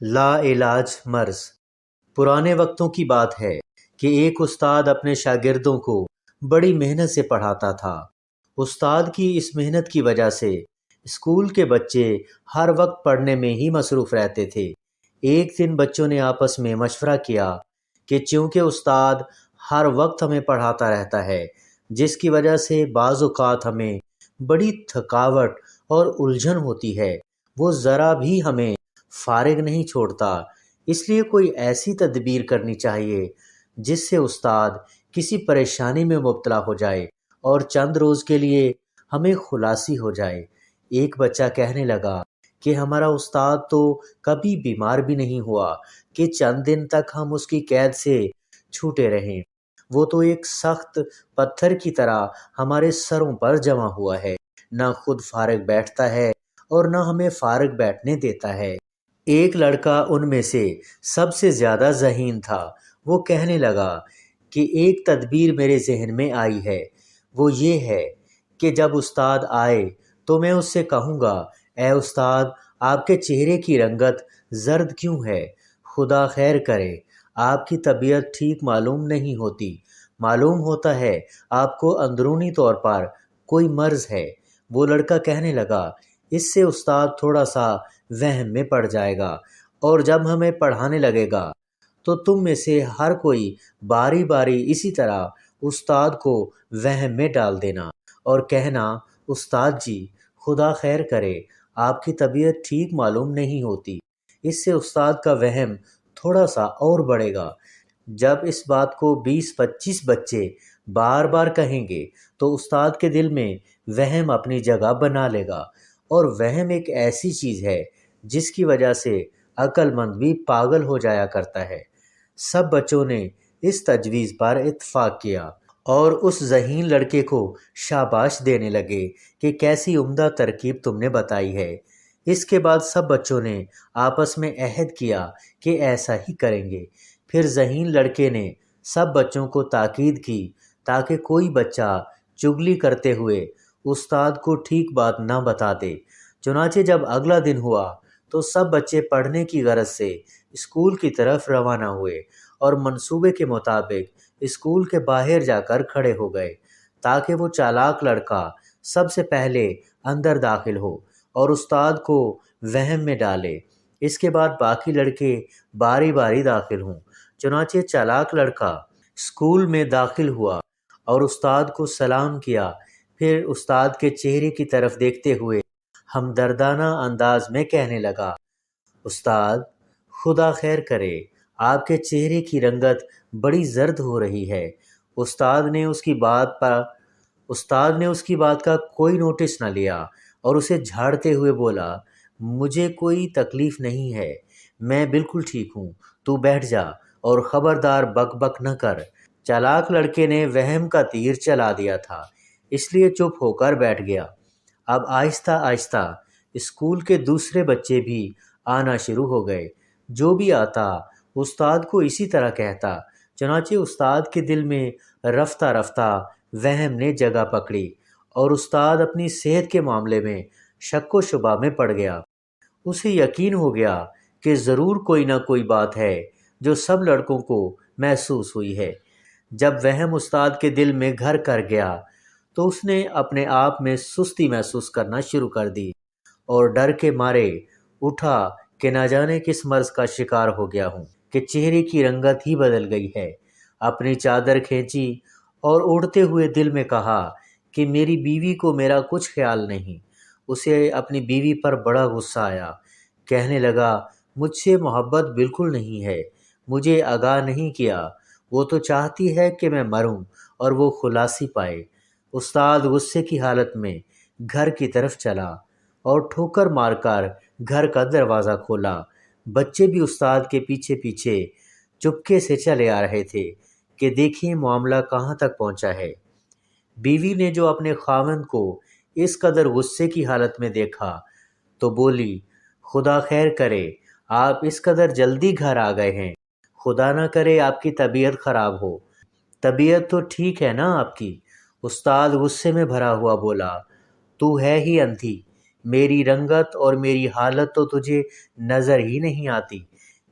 لا علاج مرض۔ پرانے وقتوں کی بات ہے کہ ایک استاد اپنے شاگردوں کو بڑی محنت سے پڑھاتا تھا۔ استاد کی اس محنت کی وجہ سے اسکول کے بچے ہر وقت پڑھنے میں ہی مصروف رہتے تھے۔ ایک دن بچوں نے آپس میں مشورہ کیا کہ چونکہ استاد ہر وقت ہمیں پڑھاتا رہتا ہے، جس کی وجہ سے بعض اوقات ہمیں بڑی تھکاوٹ اور الجھن ہوتی ہے، وہ ذرا بھی ہمیں فارغ نہیں چھوڑتا، اس لیے کوئی ایسی تدبیر کرنی چاہیے جس سے استاد کسی پریشانی میں مبتلا ہو جائے اور چند روز کے لیے ہمیں خلاصی ہو جائے۔ ایک بچہ کہنے لگا کہ ہمارا استاد تو کبھی بیمار بھی نہیں ہوا کہ چند دن تک ہم اس کی قید سے چھوٹے رہیں۔ وہ تو ایک سخت پتھر کی طرح ہمارے سروں پر جمع ہوا ہے، نہ خود فارغ بیٹھتا ہے اور نہ ہمیں فارغ بیٹھنے دیتا ہے۔ ایک لڑکا ان میں سے سب سے زیادہ ذہین تھا۔ وہ کہنے لگا کہ ایک تدبیر میرے ذہن میں آئی ہے، وہ یہ ہے کہ جب استاد آئے تو میں اس سے کہوں گا، اے استاد، آپ کے چہرے کی رنگت زرد کیوں ہے؟ خدا خیر کرے، آپ کی طبیعت ٹھیک معلوم نہیں ہوتی، معلوم ہوتا ہے آپ کو اندرونی طور پر کوئی مرض ہے۔ وہ لڑکا کہنے لگا، اس سے استاد تھوڑا سا وہم میں پڑ جائے گا، اور جب ہمیں پڑھانے لگے گا تو تم میں سے ہر کوئی باری باری اسی طرح استاد کو وہم میں ڈال دینا اور کہنا، استاد جی، خدا خیر کرے، آپ کی طبیعت ٹھیک معلوم نہیں ہوتی۔ اس سے استاد کا وہم تھوڑا سا اور بڑھے گا۔ جب اس بات کو 20-25 بچے بار بار کہیں گے تو استاد کے دل میں وہم اپنی جگہ بنا لے گا، اور وہم ایک ایسی چیز ہے جس کی وجہ سے عقل مند بھی پاگل ہو جایا کرتا ہے۔ سب بچوں نے اس تجویز پر اتفاق کیا اور اس ذہین لڑکے کو شاباش دینے لگے کہ کیسی عمدہ ترکیب تم نے بتائی ہے۔ اس کے بعد سب بچوں نے آپس میں عہد کیا کہ ایسا ہی کریں گے۔ پھر ذہین لڑکے نے سب بچوں کو تاکید کی تاکہ کوئی بچہ چگلی کرتے ہوئے استاد کو ٹھیک بات نہ بتا دے۔ چنانچہ جب اگلا دن ہوا تو سب بچے پڑھنے کی غرض سے اسکول کی طرف روانہ ہوئے اور منصوبے کے مطابق اسکول کے باہر جا کر کھڑے ہو گئے تاکہ وہ چالاک لڑکا سب سے پہلے اندر داخل ہو اور استاد کو وہم میں ڈالے۔ اس کے بعد باقی لڑکے باری باری داخل ہوں۔ چنانچہ چالاک لڑکا اسکول میں داخل ہوا اور استاد کو سلام کیا، پھر استاد کے چہرے کی طرف دیکھتے ہوئے ہمدردانہ انداز میں کہنے لگا، استاد، خدا خیر کرے، آپ کے چہرے کی رنگت بڑی زرد ہو رہی ہے۔ استاد نے اس کی بات کا کوئی نوٹس نہ لیا اور اسے جھاڑتے ہوئے بولا، مجھے کوئی تکلیف نہیں ہے، میں بالکل ٹھیک ہوں، تو بیٹھ جا اور خبردار بک بک نہ کر۔ چالاک لڑکے نے وہم کا تیر چلا دیا تھا، اس لیے چپ ہو کر بیٹھ گیا۔ اب آہستہ آہستہ اسکول کے دوسرے بچے بھی آنا شروع ہو گئے۔ جو بھی آتا استاد کو اسی طرح کہتا۔ چنانچہ استاد کے دل میں رفتہ رفتہ وہم نے جگہ پکڑی اور استاد اپنی صحت کے معاملے میں شک و شبہ میں پڑ گیا۔ اسے یقین ہو گیا کہ ضرور کوئی نہ کوئی بات ہے جو سب لڑکوں کو محسوس ہوئی ہے۔ جب وہم استاد کے دل میں گھر کر گیا تو اس نے اپنے آپ میں سستی محسوس کرنا شروع کر دی اور ڈر کے مارے اٹھا کہ نہ جانے کس مرض کا شکار ہو گیا ہوں کہ چہرے کی رنگت ہی بدل گئی ہے۔ اپنی چادر کھینچی اور اڑتے ہوئے دل میں کہا کہ میری بیوی کو میرا کچھ خیال نہیں۔ اسے اپنی بیوی پر بڑا غصہ آیا۔ کہنے لگا، مجھ سے محبت بالکل نہیں ہے، مجھے آگاہ نہیں کیا، وہ تو چاہتی ہے کہ میں مروں اور وہ خلاصی پائے۔ استاد غصے کی حالت میں گھر کی طرف چلا اور ٹھوکر مار کر گھر کا دروازہ کھولا۔ بچے بھی استاد کے پیچھے پیچھے چپکے سے چلے آ رہے تھے کہ دیکھیں معاملہ کہاں تک پہنچا ہے۔ بیوی نے جو اپنے خاوند کو اس قدر غصے کی حالت میں دیکھا تو بولی، خدا خیر کرے، آپ اس قدر جلدی گھر آ گئے ہیں، خدا نہ کرے آپ کی طبیعت خراب ہو۔ طبیعت تو ٹھیک ہے نا آپ کی؟ استاد غصے میں بھرا ہوا بولا، تو ہے ہی اندھی، میری رنگت اور میری حالت تو تجھے نظر ہی نہیں آتی۔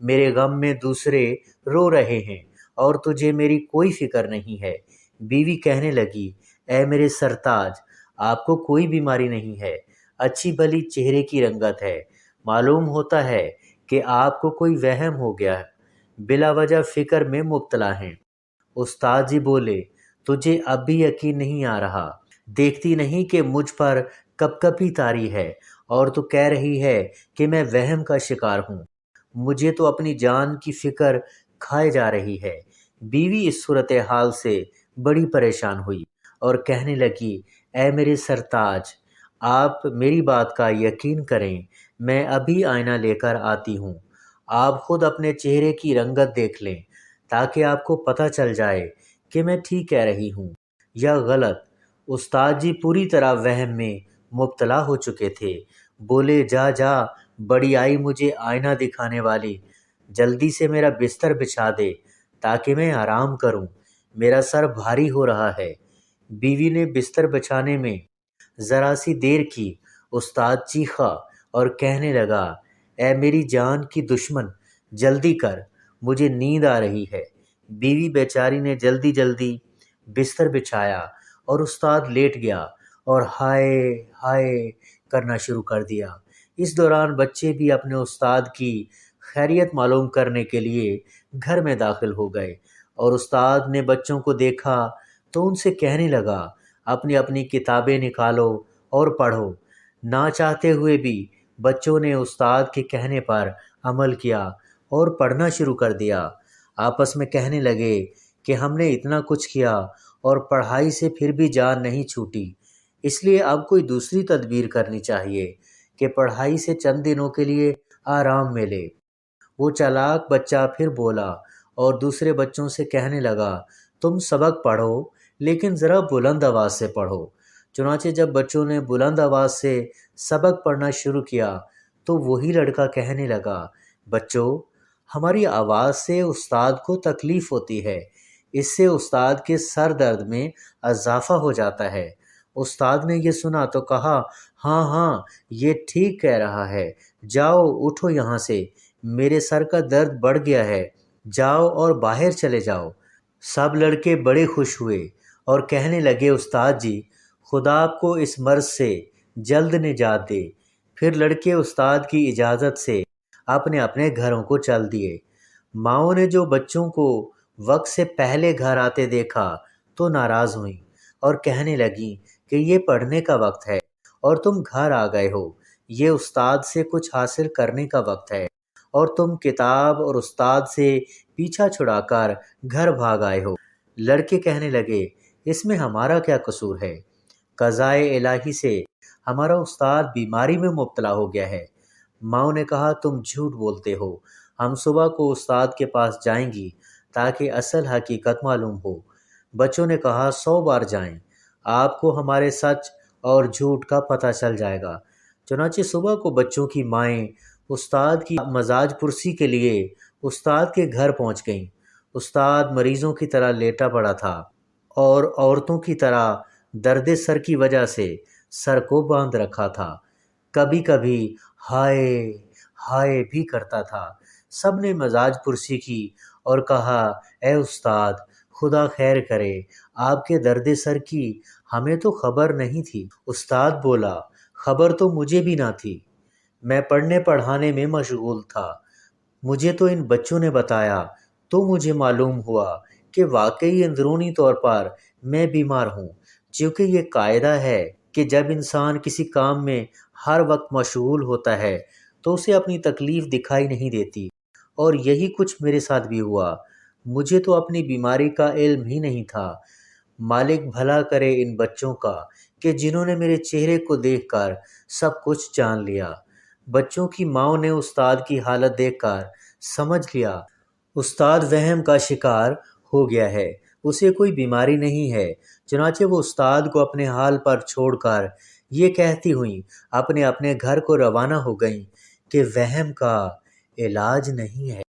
میرے غم میں دوسرے رو رہے ہیں اور تجھے میری کوئی فکر نہیں ہے۔ بیوی کہنے لگی، اے میرے سرتاج، آپ کو کوئی بیماری نہیں ہے، اچھی بھلی چہرے کی رنگت ہے، معلوم ہوتا ہے کہ آپ کو کوئی وہم ہو گیا ہے، بلا وجہ فکر میں مبتلا ہیں۔ استاد جی بولے، تجھے اب بھی یقین نہیں آ رہا؟ دیکھتی نہیں کہ مجھ پر کپ کپی طاری ہے اور تو کہہ رہی ہے کہ میں وہم کا شکار ہوں۔ مجھے تو اپنی جان کی فکر کھائے جا رہی ہے۔ بیوی اس صورتحال سے بڑی پریشان ہوئی اور کہنے لگی، اے میرے سرتاج، آپ میری بات کا یقین کریں، میں ابھی آئینہ لے کر آتی ہوں۔ آپ خود اپنے چہرے کی رنگت دیکھ لیں تاکہ آپ کو پتہ چل جائے کہ میں ٹھیک کہہ رہی ہوں یا غلط۔ استاد جی پوری طرح وہم میں مبتلا ہو چکے تھے۔ بولے، جا جا بڑی آئی مجھے آئینہ دکھانے والی، جلدی سے میرا بستر بچھا دے تاکہ میں آرام کروں، میرا سر بھاری ہو رہا ہے۔ بیوی نے بستر بچھانے میں ذرا سی دیر کی۔ استاد چیخا اور کہنے لگا، اے میری جان کی دشمن، جلدی کر، مجھے نیند آ رہی ہے۔ بیوی بیچاری نے جلدی جلدی بستر بچھایا اور استاد لیٹ گیا اور ہائے ہائے کرنا شروع کر دیا۔ اس دوران بچے بھی اپنے استاد کی خیریت معلوم کرنے کے لیے گھر میں داخل ہو گئے، اور استاد نے بچوں کو دیکھا تو ان سے کہنے لگا، اپنی اپنی کتابیں نکالو اور پڑھو۔ نہ چاہتے ہوئے بھی بچوں نے استاد کے کہنے پر عمل کیا اور پڑھنا شروع کر دیا۔ آپس میں کہنے لگے کہ ہم نے اتنا کچھ کیا اور پڑھائی سے پھر بھی جان نہیں چھوٹی، اس لیے اب کوئی دوسری تدبیر کرنی چاہیے کہ پڑھائی سے چند دنوں کے لیے آرام ملے۔ وہ چالاک بچہ پھر بولا اور دوسرے بچوں سے کہنے لگا، تم سبق پڑھو لیکن ذرا بلند آواز سے پڑھو۔ چنانچہ جب بچوں نے بلند آواز سے سبق پڑھنا شروع کیا تو وہی لڑکا کہنے لگا، بچوں، ہماری آواز سے استاد کو تکلیف ہوتی ہے، اس سے استاد کے سر درد میں اضافہ ہو جاتا ہے۔ استاد نے یہ سنا تو کہا، ہاں ہاں، یہ ٹھیک کہہ رہا ہے، جاؤ اٹھو یہاں سے، میرے سر کا درد بڑھ گیا ہے، جاؤ اور باہر چلے جاؤ۔ سب لڑکے بڑے خوش ہوئے اور کہنے لگے، استاد جی، خدا آپ کو اس مرض سے جلد نجات دے۔ پھر لڑکے استاد کی اجازت سے اپنے اپنے گھروں کو چل دیے۔ ماؤں نے جو بچوں کو وقت سے پہلے گھر آتے دیکھا تو ناراض ہوئیں اور کہنے لگیں کہ یہ پڑھنے کا وقت ہے اور تم گھر آ گئے ہو، یہ استاد سے کچھ حاصل کرنے کا وقت ہے اور تم کتاب اور استاد سے پیچھا چھڑا کر گھر بھاگ آئے ہو۔ لڑکے کہنے لگے، اس میں ہمارا کیا قصور ہے؟ قضائے الہی سے ہمارا استاد بیماری میں مبتلا ہو گیا ہے۔ ماؤں نے کہا، تم جھوٹ بولتے ہو، ہم صبح کو استاد کے پاس جائیں گی تاکہ اصل حقیقت معلوم ہو۔ بچوں نے کہا، 100 بار جائیں، آپ کو ہمارے سچ اور جھوٹ کا پتہ چل جائے گا۔ چنانچہ صبح کو بچوں کی مائیں استاد کی مزاج پرسی کے لیے استاد کے گھر پہنچ گئیں۔ استاد مریضوں کی طرح لیٹا پڑا تھا اور عورتوں کی طرح درد سر کی وجہ سے سر کو باندھ رکھا تھا، کبھی کبھی ہائے ہائے بھی کرتا تھا۔ سب نے مزاج پرسی کی اور کہا، اے استاد، خدا خیر کرے، آپ کے درد سر کی ہمیں تو خبر نہیں تھی۔ استاد بولا، خبر تو مجھے بھی نہ تھی، میں پڑھنے پڑھانے میں مشغول تھا، مجھے تو ان بچوں نے بتایا تو مجھے معلوم ہوا کہ واقعی اندرونی طور پر میں بیمار ہوں، چونکہ یہ قاعدہ ہے کہ جب انسان کسی کام میں ہر وقت مشغول ہوتا ہے تو اسے اپنی تکلیف دکھائی نہیں دیتی، اور یہی کچھ میرے ساتھ بھی ہوا۔ مجھے تو اپنی بیماری کا علم ہی نہیں تھا۔ مالک بھلا کرے ان بچوں کا کہ جنہوں نے میرے چہرے کو دیکھ کر سب کچھ جان لیا۔ بچوں کی ماؤں نے استاد کی حالت دیکھ کر سمجھ لیا استاد وہم کا شکار ہو گیا ہے، اسے کوئی بیماری نہیں ہے۔ چنانچہ وہ استاد کو اپنے حال پر چھوڑ کر یہ کہتی ہوئیں اپنے اپنے گھر کو روانہ ہو گئیں کہ وہم کا علاج نہیں ہے۔